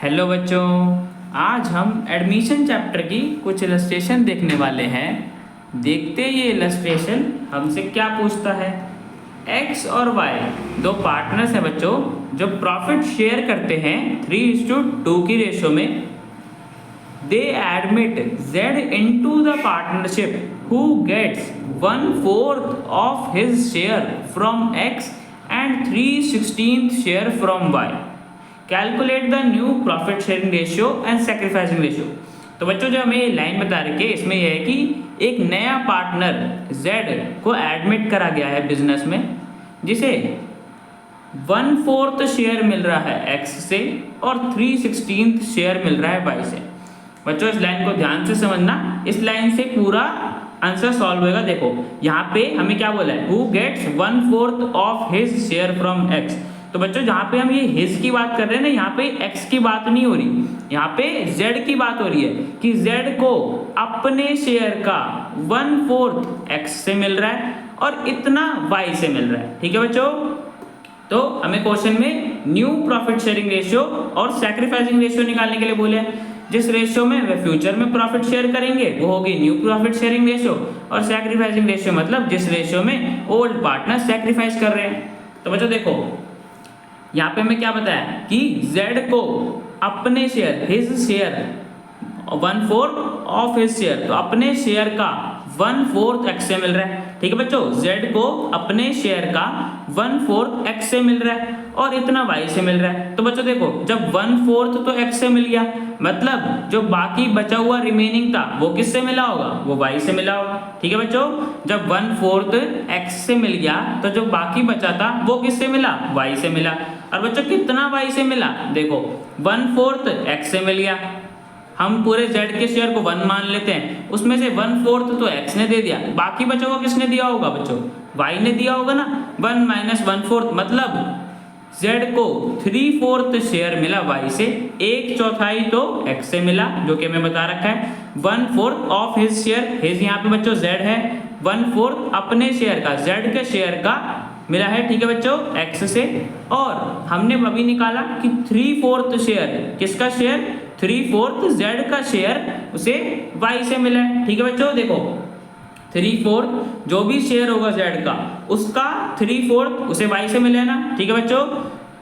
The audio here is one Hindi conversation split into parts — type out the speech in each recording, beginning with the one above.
हेलो बच्चों, आज हम एडमिशन चैप्टर की कुछ इलस्ट्रेशन देखने वाले हैं। देखते ये इलस्ट्रेशन हमसे क्या पूछता है। एक्स और वाई दो पार्टनर्स हैं बच्चों, जो प्रॉफिट शेयर करते हैं 3:2 की रेशो में। दे admit Z into the partnership who gets 1/4 of his share from X and 3/16 share from Y. Calculate the new profit sharing ratio and sacrificing ratio. तो बच्चों जो हमें ये लाइन बता रखी है, इसमें यह है कि एक नया पार्टनर Z को एडमिट करा गया है बिजनेस में, जिसे 1/4 शेयर मिल रहा है X से और 3/16 शेयर मिल रहा है Y से। बच्चों इस लाइन को ध्यान से समझना, इस लाइन से पूरा आंसर सॉल्व होगा। देखो यहाँ पे हमें क्या बोला है, who gets 1/4 of his share from X। तो बच्चों जहाँ पे हम ये हिज की बात कर रहे हैं ना, यहाँ पे X की बात नहीं हो रही, यहाँ पे Z की बात हो रही है कि Z को अपने शेयर का 1/4 X से मिल रहा है और इतना Y से मिल रहा है। ठीक है बच्चों, तो हमें क्वेश्चन में न्यू प्रॉफिट शेयरिंग रेशियो और सैक्रिफाइसिंग रेशियो निकालने के लिए बोले हैं। जिस रेशियो में वे फ्यूचर में प्रॉफिट शेयर करेंगे वो होगी न्यू प्रॉफिट शेयरिंग रेशियो, और सैक्रिफाइसिंग रेशियो मतलब जिस रेशियो में ओल्ड पार्टनर सैक्रिफाइस कर रहे हैं। तो बच्चों देखो यहाँ पे हमें क्या बताया कि Z को अपने share, his share 1/4 of his share, तो अपने शेयर का 1/4 X से मिल रहा है। ठीक है बच्चों, Z को अपने शेयर का 1/4 X से मिल रहा है और इतना Y से मिल रहा है। तो बच्चों देखो जब 1/4 तो X से मिल गया, मतलब जो बाकी बचा हुआ रिमेनिंग था वो किससे मिला होगा, वो Y से मिला होगा। ठीक है बच्चों, जब 1/4 X से मिल गया तो जो बाकी बचा था वो किससे मिला, Y से मिला। और बच्चों कितना Y से मिला, देखो 1/4 X से मिल गया, हम पूरे Z के शेयर को 1 मान लेते हैं, उसमें से 1/4 तो X ने दे दिया, बाकी बचा हुआ किसने दिया होगा बच्चों, Y ने दिया होगा ना। 1 - 1/4 मतलब Z को 3/4 शेयर मिला Y से, 1/4 तो X से मिला, जो कि हमें बता रखा है 1/4 ऑफ हिज शेयर। हिज यहाँ पे बच्चों Z है, 1/4 अपने शेयर का, Z के शेयर का मिला है। ठीक है बच्चों, X से। और हमने अभी निकाला कि 3/4 शेयर, किसका शेयर, 3/4 Z का शेयर उसे Y से मिला है। ठीक है बच्चों, देखो 3/4 जो भी शेयर होगा Z का, उसका 3/4 उसे Y से मिला है ना। ठीक है बच्चों,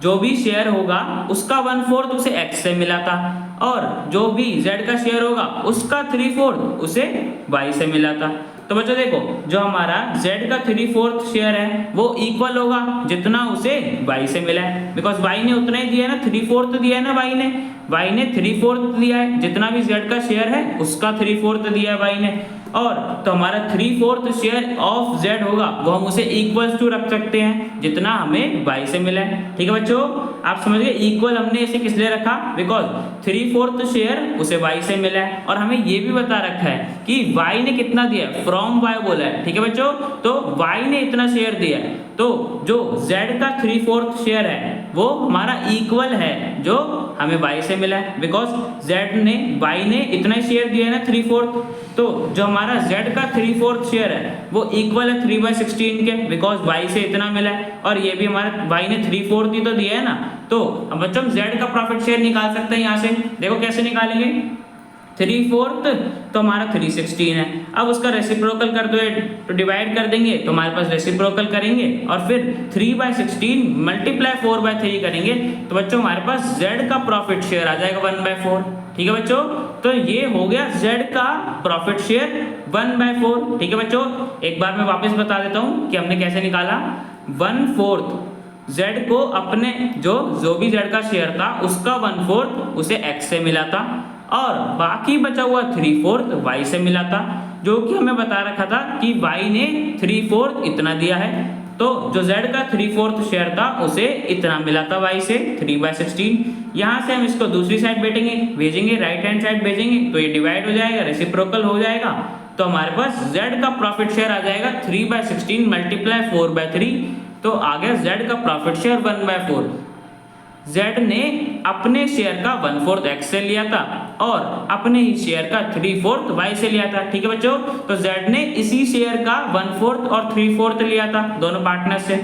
जो भी शेयर होगा उसका 1/4 उसे X से मिला था, और जो भी Z का शेयर होगा उसका 3/4 उसे Y से मिला था। तो बच्चों देखो जो हमारा Z का 3/4 शेयर है वो इक्वल होगा जितना उसे Y से मिला है, बिकॉज Y ने उतना ही दिया है ना, 3/4 दिया है ना Y ने 3/4 दिया है, जितना भी Z का शेयर है उसका 3/4 दिया है Y ने। और तो हमारा 3/4 शेयर ऑफ Z होगा वो हम उसे इक्वल्स टू रख सकते हैं जितना हमें Y से मिला है। ठीक है बच्चों, आप समझ गए, इक्वल हमने इसे किस लिए रखा, बिकॉज 3/4 शेयर उसे Y से मिला है, और हमें ये भी बता रखा है कि Y ने कितना दिया है, फ्रॉम Y बोला है। ठीक है बच्चों, तो Y ने इतना शेयर दिया है, तो जो Z का 3/4 शेयर है वो हमारा इक्वल है जो हमें Y से मिला है, बिकॉज Y ने इतना ही शेयर दिया है ना 3/4, तो जो हमारा Z का 3/4 शेयर है वो इक्वल है 3/16 के, बिकॉज Y से इतना मिला है, और ये भी हमारा Y ने 3/4 ही तो दिया है ना। तो अब बच्चों हम Z का प्रॉफिट शेयर निकाल सकते हैं यहाँ से, देखो कैसे निकालेंगे, 3/4 तो हमारा 3/16 है, अब उसका रेसिप्रोकल कर दो तो डिवाइड कर देंगे तो हमारे पास रेसिप्रोकल करेंगे, और फिर 3/16 मल्टीप्लाई 4/3 करेंगे तो बच्चों हमारे पास Z का प्रॉफिट शेयर आ जाएगा 1/4। ठीक है बच्चों, तो ये हो गया Z का प्रॉफिट शेयर 1/4। ठीक है बच्चों, एक बार मैं वापस बता देता हूँ कि हमने कैसे निकाला। 1/4 Z को अपने जो भी Z का शेयर था उसका 1/4 उसे X से मिला था, और बाकी बचा हुआ 3/4 Y से मिला था, जो कि हमें बता रखा था कि Y ने 3/4 इतना दिया है, तो जो Z का 3/4 शेयर था उसे इतना मिला था Y से 3/16। यहाँ से हम इसको दूसरी साइड भेजेंगे राइट हैंड साइड भेजेंगे तो ये डिवाइड हो जाएगा, रेसिप्रोकल हो जाएगा, तो हमारे पास Z का प्रॉफिट शेयर आ जाएगा 3/16 मल्टीप्लाई 4/3, तो आ गया Z का प्रॉफिट शेयर 1/4। Z ने अपने शेयर का 1/4 X से लिया था और अपने ही शेयर का 3/4 Y से लिया था। ठीक है बच्चों, तो Z ने इसी शेयर का 1/4 और 3/4 लिया था दोनों पार्टनर से।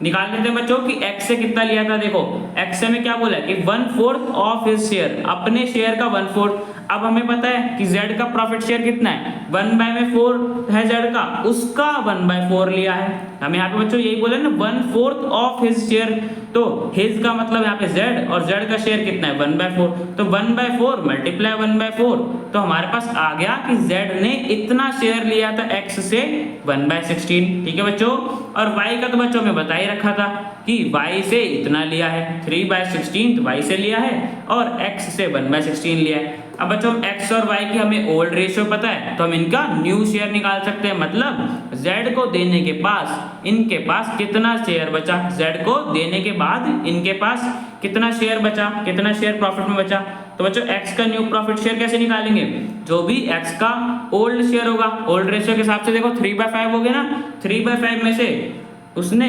निकाल लेते हैं बच्चों कि x से कितना लिया था। देखो x से हमें क्या बोला है कि 1/4 ऑफ हिज शेयर, अपने शेयर का 1/4। अब हमें पता है कि z का प्रॉफिट शेयर कितना है, 1/4 है z का, उसका 1/4 लिया है। हम यहाँ पे बच्चों यही बोले ना 1/4 ऑफ हिज शेयर, तो हिज का मतलब यहाँ पे z और z का शेयर कितना है 1/4, तो 1/4 मल्टीप्लाई 1/4, तो हमारे पास आ गया कि z ने इतना शेयर लिया था x से 1/16। ठीक है बच्चों, और y का तो बच्चों में बता ही रखा था कि y से इतना लिया है 3/16 y से लिया है और x से 1/16 लिया है। अब बच्चों x और y की हमें ओल्ड रेशियो पता है, तो हम इनका न्यू शेयर निकाल सकते हैं। मतलब z को देने के पास इनके पास कितना शेयर बचा, z को देने के बाद इनके पास कितना शेयर बचा, कितना शेयर प्रॉफिट में बचा। तो बच्चों x का न्यू प्रॉफिट शेयर कैसे निकालेंगे, जो भी x का ओल्ड शेयर होगा, ओल्ड रेशियो के हिसाब से देखो 3/5 हो गया ना, 3/5 में से उसने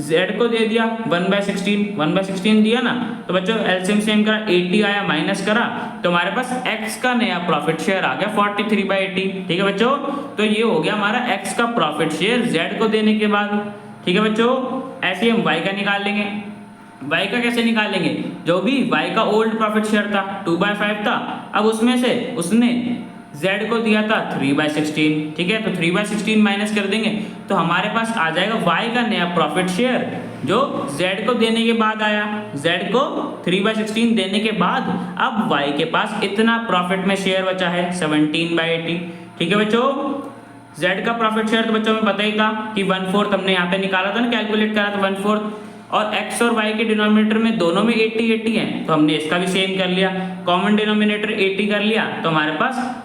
z को दे दिया 1/16 दिया ना, तो बच्चों एलसीएम सेम करा 80 आया, माइनस करा, तो हमारे पास x का नया प्रॉफिट शेयर आ गया 43/80। ठीक है बच्चों, तो ये हो गया हमारा x का प्रॉफिट शेयर z को देने के बाद। ठीक है बच्चों, ऐसे ही हम y का निकाल लेंगे। y का कैसे निकालेंगे, जो भी y का ओल्ड प्रॉफिट शेयर था 2/5 था, अब उसमें से उसने z को दिया था 3/16। ठीक है, तो 3/16 माइनस कर देंगे तो हमारे पास आ जाएगा y का नया प्रॉफिट शेयर जो z को देने के बाद आया, z को 3/16 देने के बाद अब y के पास इतना प्रॉफिट में शेयर बचा है 17/80। ठीक है बच्चों, z का प्रॉफिट शेयर तो बच्चों में पता ही था कि 1/4 हमने यहाँ पे निकाला था ना, कैलकुलेट करा था 1/4, और x और y के डिनोमिनेटर में दोनों में 80 है, तो हमने इसका भी सेम कर लिया, कॉमन डिनोमिनेटर 80 कर लिया, तो हमारे पास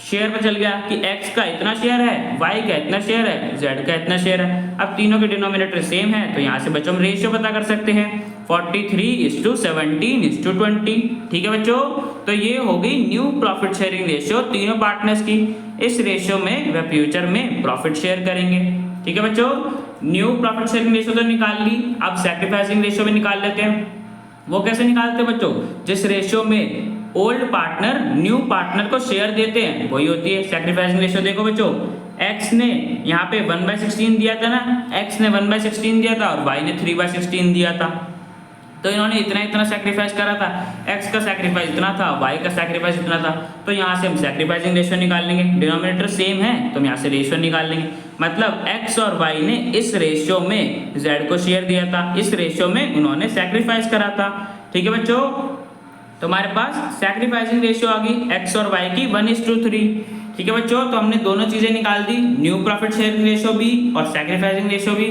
शेयर पे चल गया कि x का इतना शेयर है, y का इतना शेयर है, z का इतना शेयर है। अब तीनों के डिनोमिनेटर सेम है, तो यहाँ से बच्चों हम रेशियो पता कर सकते हैं 43:17:20। ठीक है बच्चों, तो ये हो गई न्यू प्रॉफिट शेयरिंग रेशियो तीनों पार्टनर्स की। इस रेशियो में वे फ्यूचर में प्रॉफिट शेयर करेंगे। ठीक है बच्चों, न्यू प्रॉफिट शेयरिंग रेशियो तो निकाल ली, अब सैक्रिफाइसिंग रेशियो भी निकाल लेते हैं। वो कैसे निकालते हैं बच्चों, जिस रेशियो में ओल्ड पार्टनर न्यू पार्टनर को शेयर देते हैं वही होती है सैक्रिफाइसिंग रेशियो। देखो बच्चों, x ने यहाँ पे 1/16 दिया था ना, x ने 1/16 दिया था और y ने 3/16 दिया था, तो इन्होंने इतना सैक्रिफाइस करा था, x का सैक्रिफाइस इतना था, y का सैक्रिफाइस इतना था, तो यहाँ से हम सैक्रिफाइसिंग रेशियो निकाल लेंगे। डिनोमिनेटर सेम है तो हम यहाँ से रेशियो निकाल लेंगे। मतलब x और y ने इस रेशियो में z को शेयर दिया था, इस रेशियो में उन्होंने सैक्रिफाइस करा था। ठीक है बच्चों, तो हमारे पास सैक्रिफाइसिंग रेशियो आ गई x और y की 1:3। ठीक है बच्चों, तो हमने दोनों चीजें निकाल दी, न्यू प्रॉफिट शेयरिंग रेशियो भी और सैक्रिफाइसिंग रेशियो भी।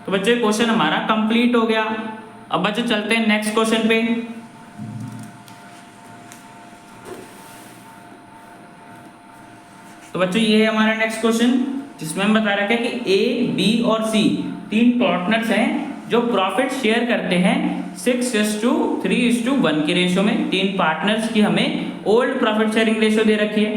तो बच्चों क्वेश्चन हमारा कंप्लीट हो गया। अब बच्चों चलते हैं नेक्स्ट क्वेश्चन पे। तो बच्चों ये है हमारा नेक्स्ट क्वेश्चन, जिसमें हम बता रखे हैं कि A, B और C तीन पार्टनर्स हैं जो प्रॉफिट शेयर करते हैं 6:3:1 की रेशियो में। तीन पार्टनर्स की हमें ओल्ड प्रॉफिट शेयरिंग रेशियो दे रखी है।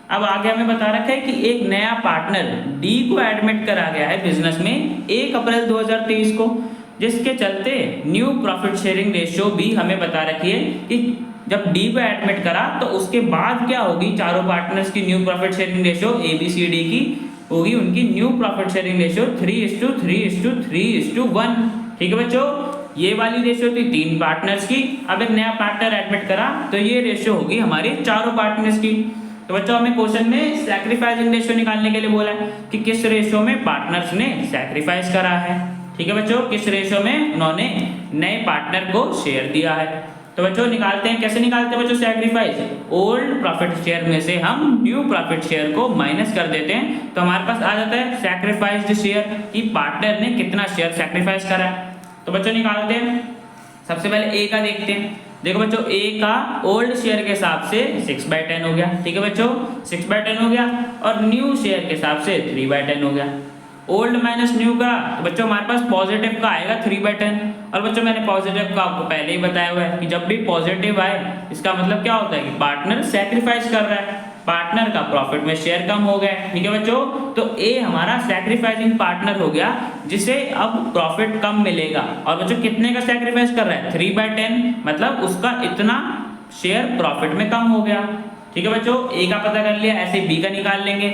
अब आगे हमें बता रखा है कि एक नया पार्टनर D को एडमिट करा गया है बिजनेस में 1 अप्रैल 2023 को, जिसके चलते न्यू प्रॉफिट शेयरिंग रेशियो भी हमें बता रखी है कि जब D को एडमिट करा तो उसके बाद क्या होगी, चारों पार्टनर्स की new profit sharing ratio ABCD की होगी उनकी न्यू प्रॉफिट शेयरिंग रेशियो 3:3:3:1। ठीक है बच्चों, ये वाली रेशियो थी तीन पार्टनर्स की। अब एक नया पार्टनर एडमिट करा तो ये रेशियो होगी हमारी चारों पार्टनर्स की। तो बच्चों हमें क्वेश्चन में सैक्रिफाइसिंग रेशियो निकालने के लिए बोला है कि किस रेशियो में पार्टनर्स ने सैक्रिफाइस करा है। ठीक है बच्चों, किस रेशियो में उन्होंने नए पार्टनर को शेयर दिया है। तो बच्चों निकालते हैं, कैसे निकालते हैं बच्चों सैक्रिफाइस, ओल्ड प्रॉफिट शेयर में से हम न्यू प्रॉफिट शेयर को माइनस कर देते हैं, तो हमारे पास आ जाता है सैक्रिफाइस्ड शेयर कि पार्टनर ने कितना शेयर सैक्रिफाइस करा है। तो बच्चों निकालते हैं, सबसे पहले A का देखते हैं। देखो बच्चों A का ओल्ड शेयर के हिसाब से 6/10 हो गया। ठीक है बच्चों, 6/10 हो गया, और न्यू शेयर के हिसाब से 3/10 हो गया। ओल्ड माइनस न्यू का, तो बच्चों हमारे पास पॉजिटिव का आएगा 3/10, और बच्चों मैंने पॉजिटिव का आपको पहले ही बताया हुआ है कि जब भी पॉजिटिव आए इसका मतलब क्या होता है कि पार्टनर सैक्रिफाइस कर रहा है, पार्टनर का प्रॉफिट में शेयर कम हो गया। ठीक है बच्चों, तो A हमारा सैक्रिफाइसिंग पार्टनर हो गया जिसे अब प्रॉफिट कम मिलेगा। और बच्चों कितने का सैक्रिफाइस कर रहा है, 3/10, मतलब उसका इतना शेयर प्रॉफिट में कम हो गया। ठीक है बच्चों, A का पता कर लिया, ऐसे B का निकाल लेंगे।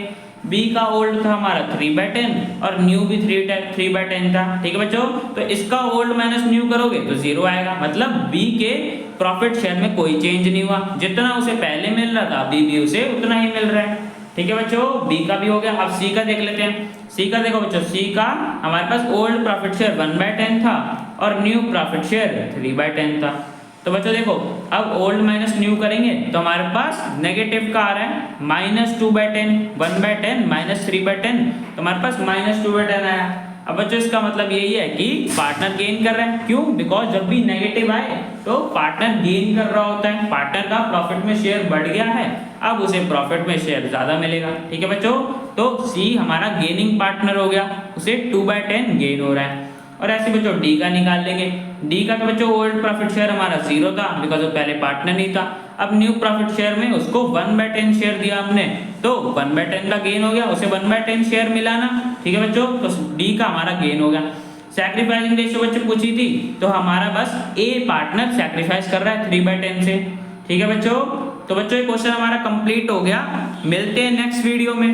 बी का ओल्ड था हमारा 3/10 और न्यू भी 3/10 था। ठीक है बच्चों, तो इसका ओल्ड माइनस न्यू करोगे तो 0 आएगा, मतलब बी के प्रॉफिट शेयर में कोई चेंज नहीं हुआ, जितना उसे पहले मिल रहा था अभी भी उसे उतना ही मिल रहा है। ठीक है बच्चों, बी का भी हो गया। अब सी का देख लेते हैं। सी का देखो बच्चों, सी का हमारे पास ओल्ड प्रॉफिट शेयर 1/10 था और न्यू प्रॉफिट शेयर 3/10 था। तो बच्चों देखो, अब ओल्ड माइनस न्यू करेंगे तो हमारे पास नेगेटिव का आ रहा है -2/10, 1/10 -3/10, तो हमारे पास -2/10 आया। अब बच्चों इसका मतलब यही है कि पार्टनर गेन कर रहा है। क्यों? बिकॉज जब भी नेगेटिव आए तो पार्टनर गेन कर रहा होता है, पार्टनर का प्रॉफिट में शेयर बढ़ गया है, अब उसे प्रॉफिट में शेयर ज्यादा मिलेगा। ठीक है बच्चों, तो सी हमारा गेनिंग पार्टनर हो गया, उसे 2/10 गेन हो रहा है। और ऐसे बच्चों डी का निकाल लेंगे। डी का तो बच्चों ओल्ड प्रॉफिट शेयर हमारा 0 था बिकॉज वो पहले पार्टनर नहीं था। अब न्यू प्रॉफिट शेयर में उसको 1/10 शेयर दिया हमने, तो 1/10 का गेन हो गया, उसे 1/10 शेयर मिला ना। ठीक है बच्चों, तो डी का हमारा गेन हो गया। सैक्रिफाइसिंग रेशियो बच्चों पूछी थी, तो हमारा बस ए पार्टनर सैक्रिफाइस कर रहा है 3/10 से। ठीक है बच्चों, तो बच्चों ये क्वेश्चन हमारा कंप्लीट हो गया। मिलते हैं नेक्स्ट वीडियो में।